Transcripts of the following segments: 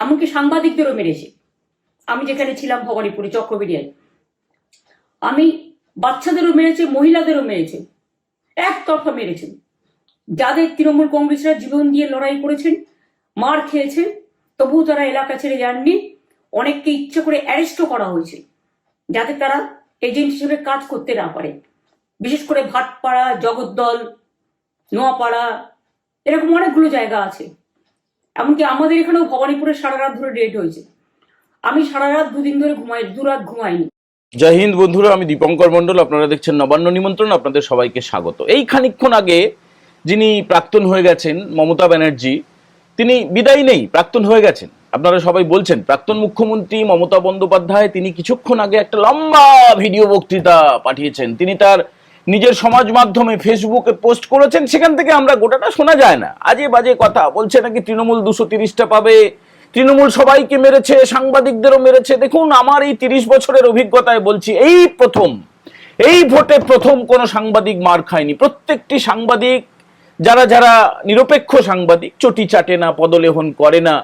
এমনকি সাংবাদিকদেরও মেরেছে। আমি যেখানে ছিলাম ভবানীপুরে চক্রবেড়িয়ায়, আমি বাচ্চাদেরও মেরেছে, মহিলাদেরও মেরেছে, একতরফা মেরেছেন। যাদের তৃণমূল কংগ্রেসরা জীবন দিয়ে লড়াই করেছেন, মার খেয়েছেন, তবুও তারা এলাকা ছেড়ে যাননি। অনেককে ইচ্ছে করে অ্যারেস্টও করা হয়েছে, যাতে তারা এজেন্ট হিসেবে কাজ করতে না পারে। বিশেষ করে ভাটপাড়া, জগদ্দল, নোয়াপাড়া, এরকম অনেকগুলো জায়গা আছে। এমনকি আমাদের এখানেও ভবানীপুরে সারা রাত ধরে রেড হয়েছে। আমি সারা রাত দুদিন ধরে দুরাত ঘুমাইনি। জয় হিন্দ বন্ধুরা, আমি দীপঙ্কর মণ্ডল, আপনারা দেখছেন নবান্ন নিমন্ত্রণ। আপনাদের সবাইকে স্বাগত। এই খানিকক্ষণ আগে যিনি প্রাক্তন হয়ে গেছেন, মমতা ব্যানার্জি, তিনি বিদায় নেই, প্রাক্তন হয়ে গেছেন। আপনারা সবাই বলছেন প্রাক্তন মুখ্যমন্ত্রী মমতা বন্দ্যোপাধ্যায় তিনি কিছুক্ষণ আগে একটা লম্বা ভিডিও বক্তৃতা পাঠিয়েছেন। তিনি তার নিজের সমাজ মাধ্যমে ফেসবুকে পোস্ট করেছেন। সেখান থেকে আমরা গোটাটা শোনা যায় না, আজে বাজে কথা বলছে, নাকি তৃণমূল 230টা পাবে, তৃণমূল সবাইকে মেরেছে, সাংবাদিকদেরও মেরেছে। দেখুন, আমার এই 30 বছরের অভিজ্ঞতায় বলছি, এই ভোটে প্রথম কোনো সাংবাদিক মার খায়নি। প্রত্যেকটি সাংবাদিক, যারা যারা নিরপেক্ষ সাংবাদিক, চটি চাটে না, পদলেহন করে না,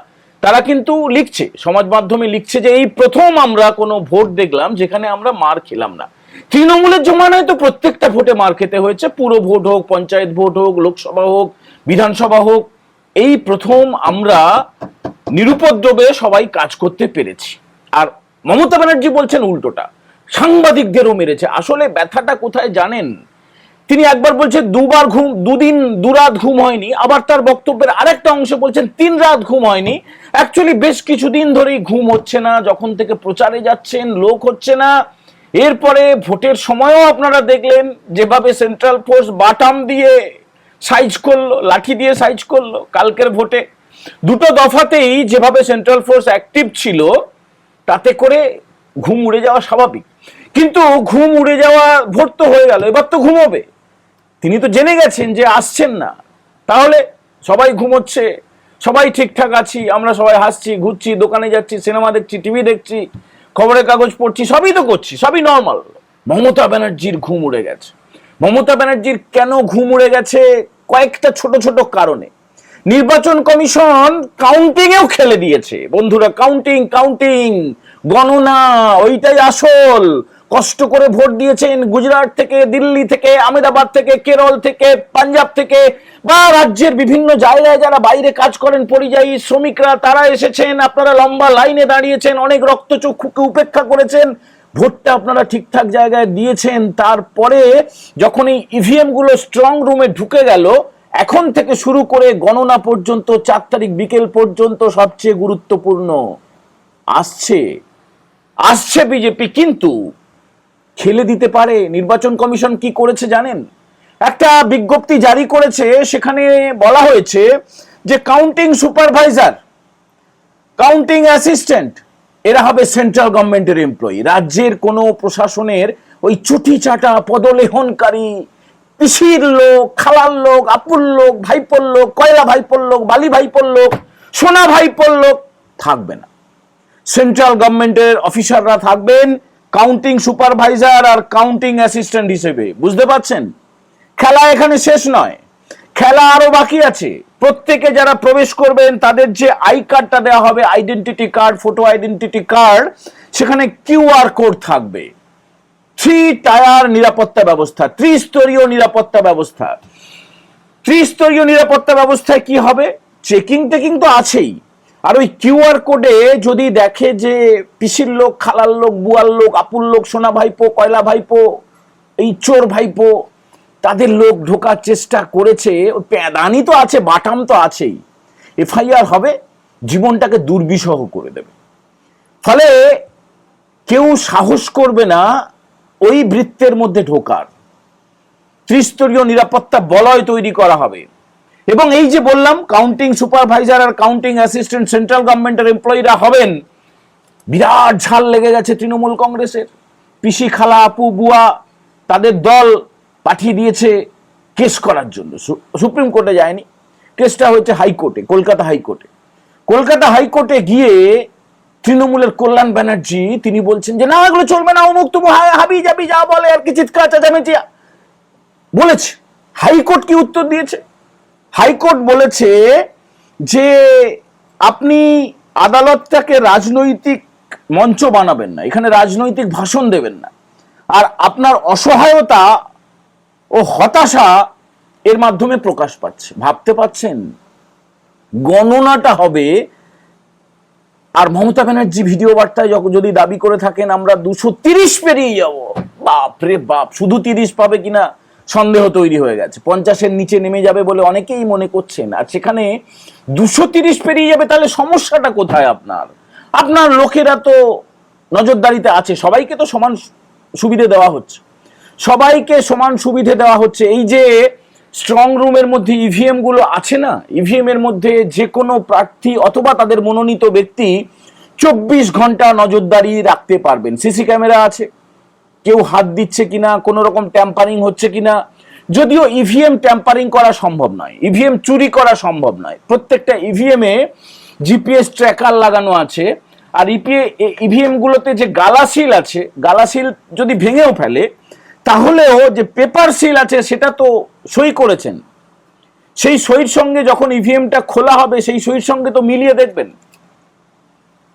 তারা কিন্তু লিখছে, সমাজ মাধ্যমে লিখছে যে এই প্রথম আমরা কোনো ভোট দেখলাম যেখানে আমরা মার খেলাম না। তৃণমূলের জমানায় তো প্রত্যেকটা ভোটে মার খেতে হয়েছে, পুরো ভোট হোক, পঞ্চায়েত ভোট হোক, লোকসভা হোক, বিধানসভা হোক। এই প্রথম আমরা নিরুপদ্রবে সবাই কাজ করতে পেরেছি। আর মমতা ব্যানার্জি বলছেন উল্টোটা, সাংবাদিকদেরও মেরেছে। আসলে ব্যথাটা কোথায় জানেন? তিনি একবার বলছে দুরাত ঘুম হয়নি, আবার তার বক্তব্যের আরেকটা অংশে বলছেন 3 রাত ঘুম হয়নি। অ্যাকচুয়ালি বেশ কিছুদিন ধরেই ঘুম হচ্ছে না, যখন থেকে প্রচারে যাচ্ছেন লোক হচ্ছে না। এরপরে ভোটের সময়ও আপনারা দেখলেন যেভাবে সেন্ট্রাল ফোর্স বাটাম দিয়ে সাইজ করলো, লাঠি দিয়ে সাইজ করলো। কালকের ভোটে দুটো দফাতেই যেভাবে সেন্ট্রাল ফোর্স অ্যাক্টিভ ছিল, তাতে করে ঘুম উড়ে যাওয়া স্বাভাবিক। কিন্তু ঘুম উড়ে যাওয়া ভোট তো হয়ে গেল, এবার তো ঘুমোবে। তিনি তো জেনে গেছেন যে আসছেন না, তাহলে সবাই ঘুমোচ্ছে, সবাই ঠিকঠাক আছি, আমরা সবাই হাসছি, ঘুরছি, দোকানে যাচ্ছি, সিনেমা দেখছি, টিভি দেখছি, খবরের কাগজ পড়ছি, সবই তো করছি, সবই নর্মাল। মমতা ব্যানার্জির ঘুম উড়ে গেছে। মমতা ব্যানার্জির কেন ঘুম উড়ে গেছে? কয়েকটা ছোট ছোট কারণে। নির্বাচন কমিশন কাউন্টিংয়েও খেলে দিয়েছে বন্ধুরা। কাউন্টিং গণনা, ওইটাই আসল। কষ্ট করে ভোট দিয়েছেন গুজরাট থেকে, দিল্লি থেকে, আহমেদাবাদ থেকে, কেরল থেকে, পাঞ্জাব থেকে, বা রাজ্যের বিভিন্ন জায়গায় যারা বাইরে কাজ করেন, পরিযায়ী শ্রমিকরা, তারা এসেছেন। আপনারা লম্বা লাইনে দাঁড়িয়েছেন, অনেক রক্তচক্ষুকে উপেক্ষা করেছেন, ভোটটা আপনারা ঠিকঠাক জায়গায় দিয়েছেন। তারপরে যখন এই ইভিএম গুলো স্ট্রং রুমে ঢুকে গেল, এখন থেকে শুরু করে গণনা পর্যন্ত, 4 তারিখ বিকেল পর্যন্ত সবচেয়ে গুরুত্বপূর্ণ আসছে বিজেপি কিন্তু খেলে দিতে পারে। নির্বাচন কমিশন কি করেছে জানেন? একটা বিজ্ঞপ্তি জারি করেছে, সেখানে বলা হয়েছে যে কাউন্টিং সুপারভাইজার, কাউন্টিং অ্যাসিস্ট্যান্ট, এরা হবে সেন্ট্রাল গভর্নমেন্টের এমপ্লয়ি। রাজ্যের কোনো প্রশাসনের ওই চুটি চাটা, পদলেহনকারী, পিসির লোক, খালার লোক, আপুর লোক, ভাইপোর লোক, কয়লা ভাইপোর লোক, বালি ভাইপোর লোক, সোনা ভাইপোর লোক থাকবে না। সেন্ট্রাল গভর্নমেন্টের অফিসাররা থাকবেন কাউন্টিং সুপারভাইজার আর কাউন্টিং অ্যাসিস্ট্যান্ট হিসেবে। বুঝতে পারছেন? খেলা এখানে শেষ নয়, খেলা আরো বাকি আছে। প্রত্যেকে যারা প্রবেশ করবেন তাদের যে আই কার্ডটা দেওয়া হবে, identity card, photo identity card, সেখানে কিউআর কোড থাকবে। 3 টায়ার নিরাপত্তা ব্যবস্থা, ত্রিস্তরীয় নিরাপত্তা ব্যবস্থা। ত্রিস্তরীয় নিরাপত্তা ব্যবস্থায় কি হবে? চেকিং তো আছেই। আর ওই কিউআর কোডে যদি দেখে যে পিসির লোক, খালার লোক, বুয়ার লোক, আপুর লোক, সোনা ভাইপো, কয়লা ভাইপো, এই চোর ভাইপো, তাদের লোক ঢোকার চেষ্টা করেছে, প্যাদানি তো আছে, বাটাম তো আছেই, এফআইআর হবে, জীবনটাকে দুর্বিষহ করে দেবে। ফলে কেউ সাহস করবে না ওই বৃত্তের মধ্যে ঢোকার। ত্রিস্তরীয় নিরাপত্তা বলয় তৈরি করা হবে। এবং এই যে বললাম, কাউন্টিং সুপারভাইজার আর কাউন্টিং অ্যাসিস্ট্যান্ট সেন্ট্রাল গভর্নমেন্টের এমপ্লয়িরা হবেন। বিরাট ঝাল লেগে গেছে তৃণমূল কংগ্রেসের। পিসি, খালা, আপু, বুয়া, তাদের দল পাঠিয়ে দিয়েছে কেস করার জন্য। সুপ্রিম কোর্টে যায়নি, কেসটা হয়েছে হাইকোর্টে, কলকাতা হাইকোর্টে গিয়ে তৃণমূলের কল্যাণ ব্যানার্জি তিনি বলছেন যে না, এগুলো চলবে না, অমুক তুমুক, হাবি যাবি যা বলে আর কি, চিৎকার চেঁচামেচি বলেছে। হাইকোর্ট কি উত্তর দিয়েছে? হাইকোর্ট বলেছে যে আপনি আদালতটাকে রাজনৈতিক মঞ্চ বানাবেন না, এখানে রাজনৈতিক ভাষণ দেবেন না। আর আপনার অসহায়তা ও হতাশা এর মাধ্যমে প্রকাশ পাচ্ছে। ভাবতে পাচ্ছেন গণনাটা হবে, আর মমতা ব্যানার্জি ভিডিও বার্তায় যদি দাবি করে থাকেন আমরা 230 পেরিয়ে যাব, বাপ রে বাপ, শুধু 30 পাবে কিনা সন্দেহ তৈরি হয়ে গেছে। 50-এর নিচে নেমে যাবে বলে অনেকেই মনে করছেন, আর সেখানে 230 পেরিয়ে যাবে। তাহলে সমস্যাটা কোথায়? আপনার লোকেরা তো নজরদারিতে আছে, সবাইকে তো সমান সুবিধে দেওয়া হচ্ছে, সবাইকে সমান সুবিধে দেওয়া হচ্ছে। এই যে স্ট্রং রুমের মধ্যে ইভিএম গুলো আছে না, ইভিএম এর মধ্যে যে কোনো প্রার্থী অথবা তাদের মনোনীত ব্যক্তি 24 ঘন্টা নজরদারি রাখতে পারবেন। সিসি ক্যামেরা আছে, কেউ হাত দিচ্ছে কিনা, কোন রকম ট্যাম্পারিং হচ্ছে কিনা। যদিও ইভিএম ট্যাম্পারিং করা সম্ভব নয়, ইভিএম চুরি করা সম্ভব নয়, প্রত্যেকটা ইভিএম এ জিপিএস ট্র্যাকার লাগানো আছে। আর ইভিএম গুলোতে যে গালাসিল আছে, গালাসিল যদি ভেঙেও ফেলে তাহলেও যে পেপার সিল আছে সেটা তো সই করেছেন, সেই সইর সঙ্গে যখন ইভিএমটা খোলা হবে সেই সইর সঙ্গে তো মিলিয়ে দেখবেন।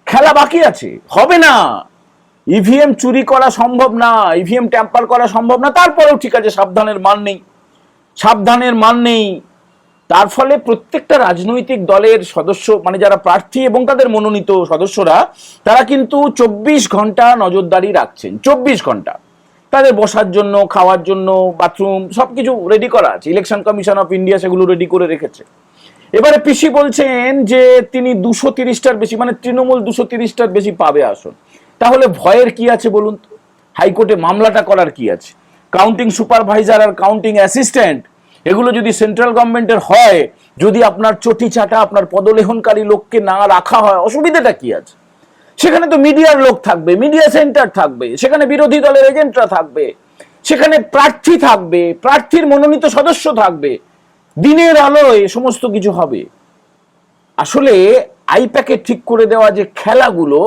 খেলা বাকি আছে, হবে না। ইভিএম চুরি করা সম্ভব না, ইভিএম ট্যাম্পার করা সম্ভব না, তারপরেও ঠিক আছে সাবধানের মান নেই, সাবধানের মান নেই। তার ফলে প্রত্যেকটা রাজনৈতিক দলের সদস্য, মানে যারা প্রার্থী এবং তাদের মনোনীত সদস্যরা, তারা কিন্তু 24 ঘন্টা নজরদারি রাখছেন। 24 ঘন্টা তাদের বসার জন্য, খাওয়ার জন্য, বাথরুম সবকিছু রেডি করা আছে। ইলেকশন কমিশন অফ ইন্ডিয়া সেগুলো রেডি করে রেখেছে। এবারে পিসি বলছেন যে তিনি 230টার বেশি, মানে তৃণমূল 230টার বেশি পাবে আসন। তাহলে ভয়ের কি আছে বলুন তো? হাইকোর্টে মামলাটা করার কি আছে? কাউন্টিং সুপারভাইজার আর কাউন্টিং অ্যাসিস্ট্যান্ট এগুলো যদি সেন্ট্রাল গভর্নমেন্টের হয়, যদি আপনার চটি চাটা, আপনার পদলেহনকারী লোককে না রাখা হয়, অসুবিধাটা কি আছে? সেখানে তো মিডিয়ার লোক থাকবে, মিডিয়া সেন্টার থাকবে, সেখানে বিরোধী দলের এজেন্টরা থাকবে, সেখানে প্রার্থী থাকবে, প্রার্থীর মনোনীত সদস্য থাকবে, দিনের আলোয় সমস্ত কিছু হবে। আসলে আইপ্যাকে ঠিক করে দেওয়া যে খেলাগুলো,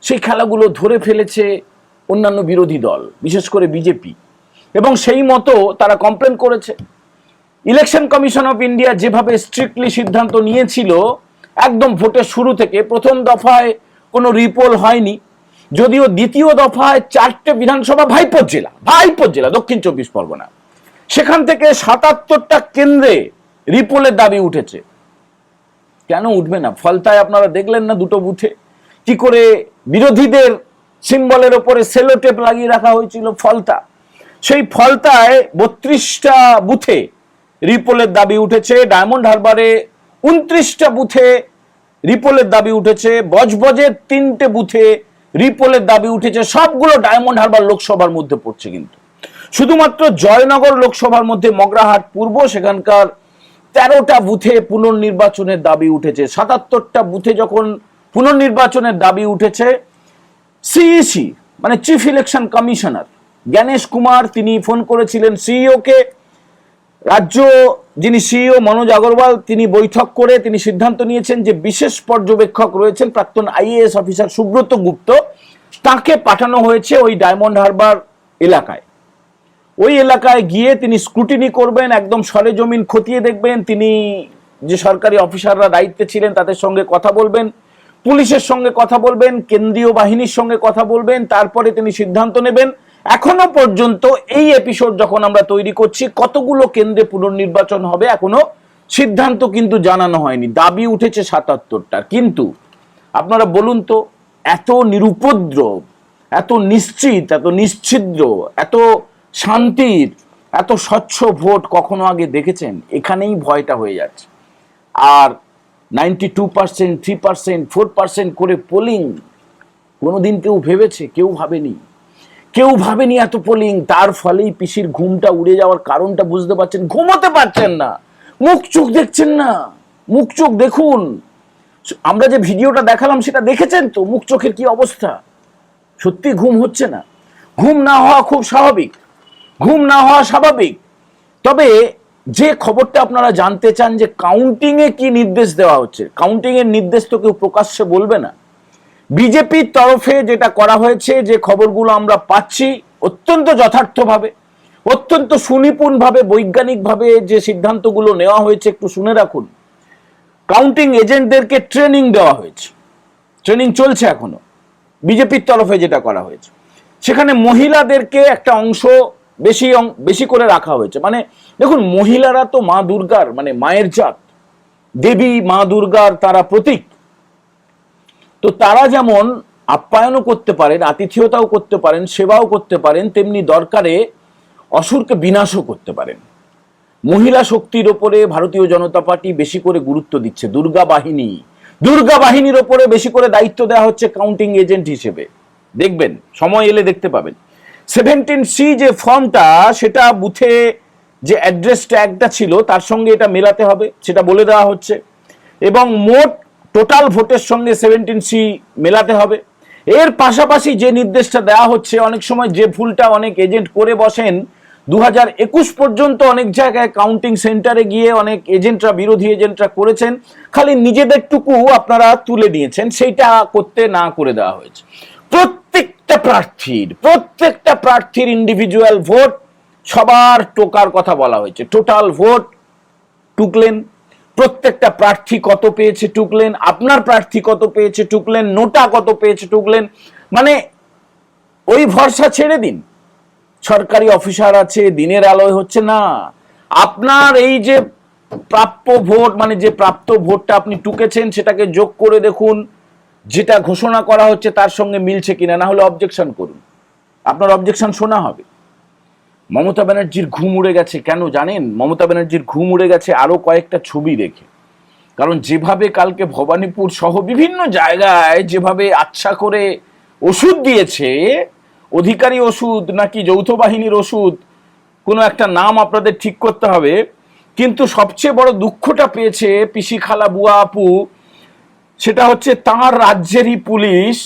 সেই খেলাগুলো ধরে ফেলেছে অন্যান্য বিরোধী দল, বিশেষ করে বিজেপি, এবং সেই মতো তারা কমপ্লেন করেছে। ইলেকশন কমিশন অফ ইন্ডিয়া যেভাবে স্ট্রিক্টলি সিদ্ধান্ত নিয়েছিল একদম ভোটের শুরু থেকে, প্রথম দফায় কোনো রিপোল হয়নি, যদিও দ্বিতীয় দফায় 4টে বিধানসভা ভাইপোর জেলা দক্ষিণ 24 পরগনা, সেখান থেকে 77টা কেন্দ্রে রিপোলের দাবি উঠেছে। কেন উঠবে না? ফলতায় আপনারা দেখলেন না 2টো বুথে কি করে বিরোধীদের সিম্বলের ওপরে সেলো টেপ লাগিয়ে রাখা হয়েছিল, ফলতা। সেই ফলতায় 32টা বুথে রিপোলের দাবি উঠেছে। ডায়মন্ড হারবারে 29টা বুথে রিপোলের দাবি উঠেছে। বজবজের 3টে বুথে রিপোলের দাবি উঠেছে। সবগুলো ডায়মন্ড হারবার লোকসভার মধ্যে পড়ছে। কিন্তু শুধুমাত্র জয়নগর লোকসভার মধ্যে মগরাহাট পূর্ব, সেখানকার 13টা বুথে পুনর্নির্বাচনের দাবি উঠেছে। 77টা বুথে যখন পুনর্নির্বাচনের দাবি উঠেছে, সিইসি মানে chief election commissioner Gyanesh Kumar, তিনি ফোন করেছিলেন সিইও কে। রাজ্য যিনি সিইও মনোজ আগরওয়াল, তিনি বৈঠক করে তিনি সিদ্ধান্ত নিয়েছেন যে বিশেষ পর্যবেক্ষক রয়েছেন প্রাক্তন আইএএস অফিসার সুব্রত গুপ্ত, তাকে পাঠানো হয়েছে ওই ডায়মন্ড হারবার এলাকায়। ওই এলাকায় গিয়ে তিনি স্ক্রুটিনি করবেন, একদম সরেজমিন খতিয়ে দেখবেন। তিনি যে সরকারি অফিসাররা দায়িত্বে ছিলেন তাদের সঙ্গে কথা বলবেন, পুলিশের সঙ্গে কথা বলবেন, কেন্দ্রীয় বাহিনীর সঙ্গে কথা বলবেন, তারপরে তিনি সিদ্ধান্ত নেবেন। এখনো পর্যন্ত এই এপিসোড যখন আমরা তৈরি করছি, কতগুলো কেন্দ্রে পুনর্নির্বাচন হবে এখনো সিদ্ধান্ত কিন্তু জানানো হয়নি। দাবি উঠেছে 77টার। কিন্তু আপনারা বলুন তো, এত নিরুপদ্রব, এত নিশ্চিত, এত নিশ্ছিদ্র, এত শান্তির, এত স্বচ্ছ ভোট কখনো আগে দেখেছেন? এখানেই ভয়টা হয়ে যাচ্ছে। আর 92%, 3%, 4% করে পোলিং কোনোদিন কেউ ভেবেছে? কেউ ভাবেনি, কেউ ভাবেনি এত পোলিং। তার ফলেই পিসির ঘুমটা উড়ে যাওয়ার কারণটা বুঝতে পারছেন? ঘুমোতে পারছেন না, মুখ চোখ দেখছেন না। মুখ চোখ দেখুন, আমরা যে ভিডিওটা দেখালাম সেটা দেখেছেন তো, মুখ চোখের কি অবস্থা। সত্যি ঘুম হচ্ছে না। ঘুম না হওয়া খুব স্বাভাবিক, ঘুম না হওয়া স্বাভাবিক। তবে যে খবরটা আপনারা জানতে চান যে কাউন্টিং এ কি নির্দেশ দেওয়া হচ্ছে, কাউন্টিং এর নির্দেশ তো কেউ প্রকাশ্যে বলবে না। বিজেপির তরফে যেটা করা হয়েছে, যে খবরগুলো আমরা পাচ্ছি, অত্যন্ত যথার্থভাবে, অত্যন্ত সুনিপুণভাবে, বৈজ্ঞানিকভাবে যে সিদ্ধান্তগুলো নেওয়া হয়েছে একটু শুনে রাখুন। কাউন্টিং এজেন্টদেরকে ট্রেনিং দেওয়া হয়েছে। ট্রেনিং চলছে এখনো, বিজেপির তরফে যেটা করা হয়েছে, সেখানে মহিলাদেরকে একটা অংশ বেশি করে রাখা হয়েছে। মানে দেখুন, মহিলারা তো মা দুর্গার, মানে মায়ের জাত, দেবী মা দুর্গার তারা প্রতীক। তো তারা যেমন আপ্যায়নও করতে পারেন, আতিথেয়তাও করতে পারেন, সেবাও করতে পারেন, তেমনি দরকারে অসুরকে বিনাশও করতে পারেন। মহিলা শক্তির ওপরে ভারতীয় জনতা পার্টি বেশি করে গুরুত্ব দিচ্ছে। দুর্গা বাহিনীর ওপরে বেশি করে দায়িত্ব দেওয়া হচ্ছে কাউন্টিং এজেন্ট হিসেবে। দেখবেন, সময় এলে দেখতে পাবেন। 17C যে ফর্মটা, সেটা বুথে যে অ্যাড্রেস ট্যাগটা ছিল তার সঙ্গে এটা মেলাতে হবে, সেটা বলে দেওয়া হচ্ছে। এবং মোট টোটাল ভোটের সঙ্গে 17C মেলাতে হবে। এর পাশাপাশি যে নির্দেশটা দেওয়া হচ্ছে, অনেক সময় যে ভুলটা অনেক এজেন্ট করে বসেন, 2021 পর্যন্ত অনেক জায়গায় কাউন্টিং সেন্টারে গিয়ে অনেক এজেন্টরা, বিরোধী এজেন্টরা করেছেন, খালি নিজেদেরটুকু আপনারা তুলে নিয়েছেন, সেইটা করতে না করে দেওয়া হয়েছে। প্রত্যেকটা প্রার্থীর ইন্ডিভিজুয়াল ভোট, সবার টোকার কথা বলা হয়েছে। টোটাল ভোট টুকলেন, প্রত্যেকটা প্রার্থী কত পেয়েছে টুকলেন, আপনার প্রার্থী কত পেয়েছে টুকলেন, নোটা কত পেয়েছে টুকলেন। মানে ওই ভরসা ছেড়ে দিন, সরকারি অফিসার আছে, দিনের আলোয় হচ্ছে না। আপনার এই যে প্রাপ্য ভোট, মানে যে প্রাপ্ত ভোটটা আপনি টুকেছেন, সেটাকে যোগ করে দেখুন, যেটা ঘোষণা করা হচ্ছে তার সঙ্গে মিলছে কিনা। না হলে অবজেকশন করুন, আপনার অবজেকশন শোনা হবে। মমতা ব্যানার্জির ঘুম উড়ে গেছে কেন জানেন? মমতা ব্যানার্জির ঘুম উড়ে গেছে আরো কয়েকটা ছবি দেখে। কারণ যেভাবে কালকে ভবানীপুর সহ বিভিন্ন জায়গায় যেভাবে আচ্ছা করে ওষুধ দিয়েছে, অধিকারী ওষুধ নাকি যৌথ বাহিনীর ওষুধ, কোনো একটা নাম আপনাদের ঠিক করতে হবে। কিন্তু সবচেয়ে বড় দুঃখটা পেয়েছে পিসি খালা বুয়া আপু, সেটা হচ্ছে তার রাজ্যেরই পুলিশ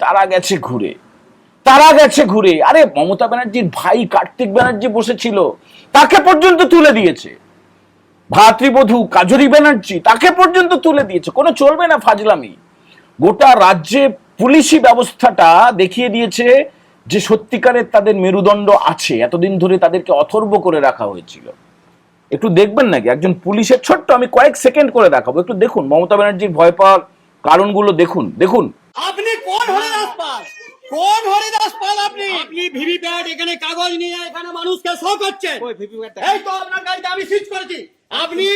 তারা গেছে ঘুরে। আরে মমতা ব্যানার্জির ভাই কার্তিক ব্যানার্জি বসেছিল, তাকে পর্যন্ত তুলে দিয়েছে। ভাতৃবধূ কাজরি ব্যানার্জি, তাকে পর্যন্ত তুলে দিয়েছে। কোনো চলবে না ফাজলামি। গোটা রাজ্যে পুলিশি ব্যবস্থাটা দেখিয়ে দিয়েছে যে সত্যিকারের তাদের মেরুদণ্ড আছে। এতদিন ধরে তাদেরকে অথর্ব করে রাখা হয়েছিল। একটু দেখবেন নাকি একজন পুলিশের, ছোট্ট আমি কয়েক সেকেন্ড করে দেখাবো, একটু দেখুন মমতা ব্যানার্জির ভয় পাওয়ার কারণগুলো দেখুন। আপনি ভিভিপ্যাট এখানে কাগজ নিয়ে এখানে মানুষকে শো করছেন। এই তো আপনার গাড়িতে আমি সিজ করেছি। আপনি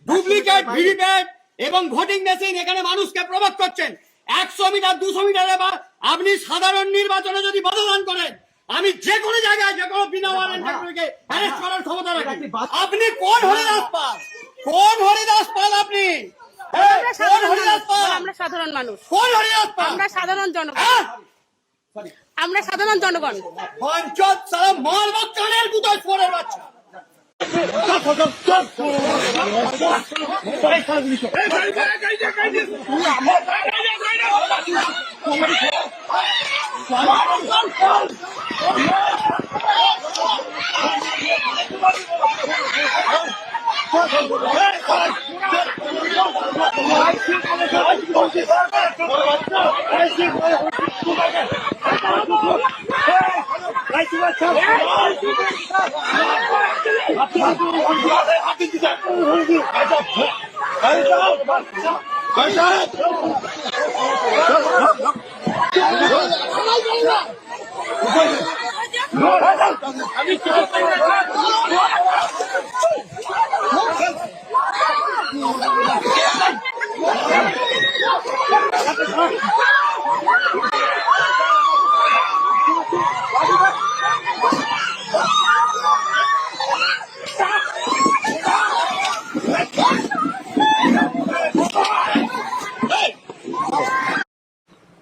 ডুপ্লিকেট ভিভিপ্যাট এবং ভোটিং মেশিন এখানে মানুষকে প্রভাব করছেন। 100 মিটার 200 মিটারে আপনি সাধারণ নির্বাচনে যদি মতদান করেন, আমি যে কোনো জায়গায় যে কোনো বিনা ওয়ারেন্টকে অ্যারেস্ট করার ক্ষমতা রাখি। আপনি কোন হরিদাস পাল আপনি? আমরা সাধারণ মানুষ, কোন হরিদাস পাল? আমরা সাধারণ জনগণ। পঞ্চায়েত সারা মাল বাচ্চানের বুতাই পরের বাচ্চা।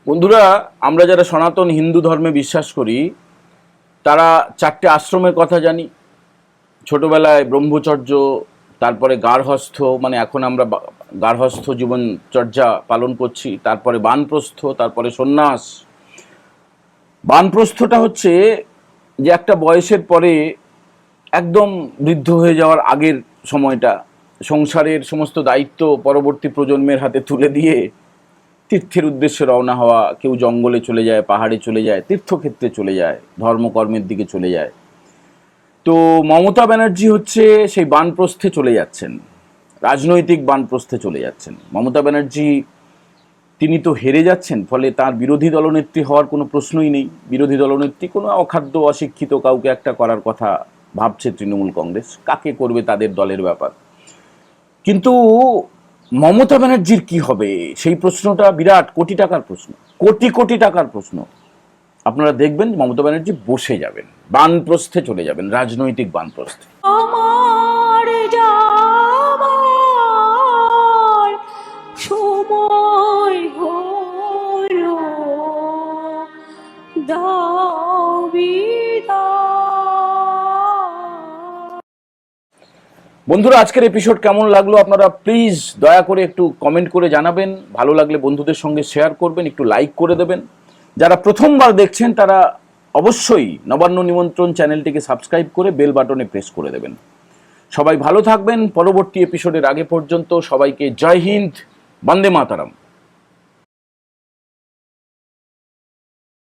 বন্ধুরা, আমরা যারা সনাতন হিন্দু ধর্মে বিশ্বাস করি, তারা 4টে আশ্রমের কথা জানি। ছোটবেলায় ব্রহ্মচর্য, তারপরে গার্হস্থ, মানে এখন আমরা গার্হস্থ জীবনচর্যা পালন করছি, তারপরে বানপ্রস্থ, তারপরে সন্ন্যাস। বানপ্রস্থটা হচ্ছে যে একটা বয়সের পরে একদম বৃদ্ধ হয়ে যাওয়ার আগের সময়টা, সংসারের সমস্ত দায়িত্ব পরবর্তী প্রজন্মের হাতে তুলে দিয়ে তীর্থের উদ্দেশ্যে রওনা হওয়া। কেউ জঙ্গলে চলে যায়, পাহাড়ে চলে যায়, তীর্থক্ষেত্রে চলে যায়, ধর্মকর্মের দিকে চলে যায়। তো মমতা ব্যানার্জি হচ্ছে সেই বানপ্রস্থে চলে যাচ্ছেন, রাজনৈতিক বানপ্রস্থে চলে যাচ্ছেন। মমতা ব্যানার্জি তিনি তো হেরে যাচ্ছেন, ফলে তার বিরোধী দলনেত্রী হওয়ার কোনো প্রশ্নই নেই। বিরোধী দলনেত্রী কোনো অখাদ্য অশিক্ষিত কাউকে একটা করার কথা ভাবছে তৃণমূল কংগ্রেস, কাকে করবে তাদের দলের ব্যাপার। কিন্তু মমতা ব্যানার্জির কি হবে সেই প্রশ্নটা বিরাট, কোটি টাকার প্রশ্ন, কোটি কোটি টাকার প্রশ্ন। আপনারা দেখবেন মমতা ব্যানার্জি বসে যাবেন, বানপ্রস্থে চলে যাবেন, রাজনৈতিক বানপ্রস্থে। আমার যাবার সময় হলো, দাও বিদায়। বন্ধুরা, আজকের এপিসোড কেমন লাগলো আপনারা প্লিজ দয়া করে একটু কমেন্ট করে জানাবেন। ভালো লাগলে বন্ধুদের সঙ্গে শেয়ার করবেন, একটু লাইক করে দেবেন। যারা প্রথমবার দেখছেন তারা অবশ্যই নবান্ন নিমন্ত্রণ চ্যানেলটিকে সাবস্ক্রাইব করে বেল বাটনে প্রেস করে দেবেন। সবাই ভালো থাকবেন। পরবর্তী এপিসোডের আগে পর্যন্ত সবাইকে জয় হিন্দ, বন্দে মাতরম।